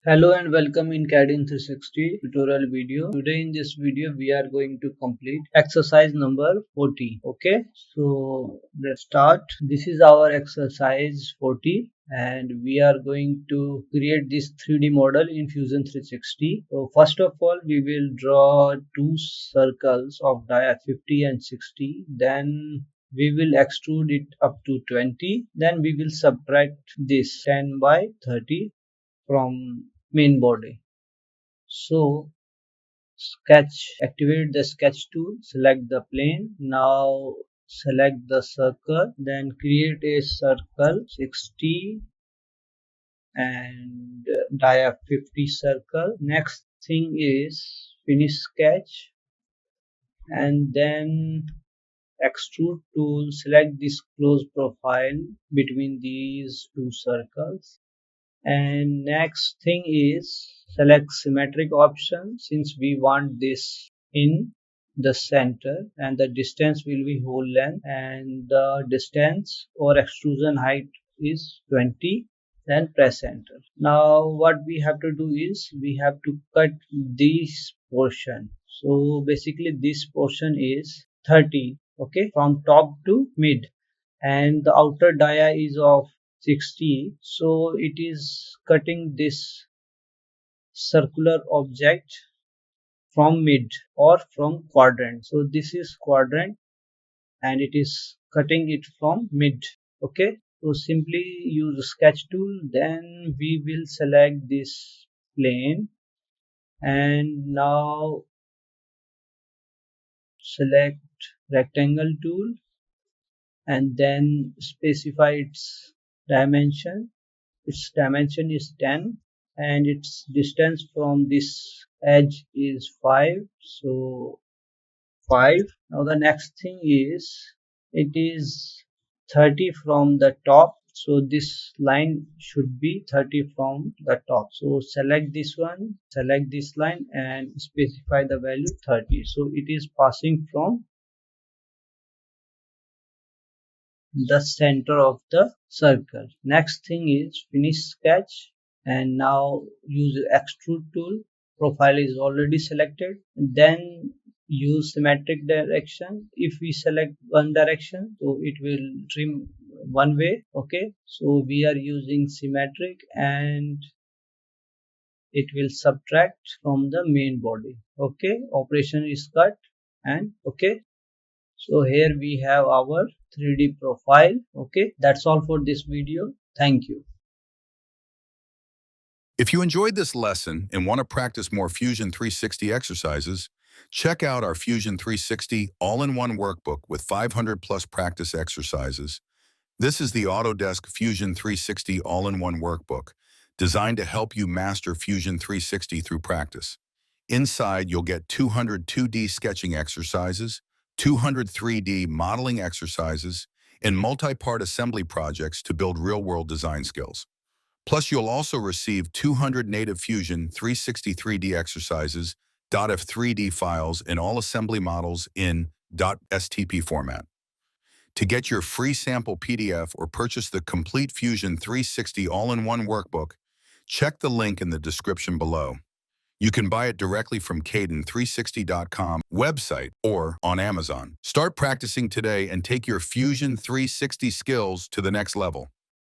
Hello and welcome in CAD in 360 tutorial video. Today in this video we are going to complete exercise number 40. Okay, so let's start. This is our exercise 40 and we are going to create this 3D model in Fusion 360. So first of all we will draw two circles of dia 50 and 60. Then we will extrude it up to 20. Then we will subtract this 10 by 30 from main body. So activate the sketch tool, select the plane. Now select the circle, then create a circle 60 and dia 50 circle. Next thing is finish sketch and then extrude tool, select this close profile between these two circles. And next thing is select symmetric option since we want this in the center, and the distance will be whole length and the distance or extrusion height is 20. Then press enter. Now what we have to do is we have to cut this portion. So basically this portion is 30, okay, from top to mid, and the outer dia is of 60, so it is cutting this circular object from mid or from quadrant. So this is quadrant and it is cutting it from mid. Okay, so simply use sketch tool, then we will select this plane and now select rectangle tool and then specify its dimension. Its dimension is 10 and its distance from this edge is 5, so 5. Now the next thing is it is 30 from the top, so this line should be 30 from the top. So select this one, select this line and specify the value 30. So it is passing from the center of the circle. Next thing is finish sketch and now use extrude tool. Profile is already selected. Then use symmetric direction. If we select one direction, so it will trim one way. Okay, so we are using symmetric and it will subtract from the main body. Okay, operation is cut and okay. So here we have our 3D profile. Okay, that's all for this video. Thank you. If you enjoyed this lesson and want to practice more Fusion 360 exercises, check out our Fusion 360 all-in-one workbook with 500 plus practice exercises. This is the Autodesk Fusion 360 all-in-one workbook, designed to help you master Fusion 360 through practice. Inside, you'll get 200 2D sketching exercises, 200 3D modeling exercises, and multi-part assembly projects to build real-world design skills. Plus, you'll also receive 200 native Fusion 360 3D exercises, .f3D files, and all assembly models in .stp format. To get your free sample PDF or purchase the complete Fusion 360 all-in-one workbook, check the link in the description below. You can buy it directly from Caden360.com website or on Amazon. Start practicing today and take your Fusion 360 skills to the next level.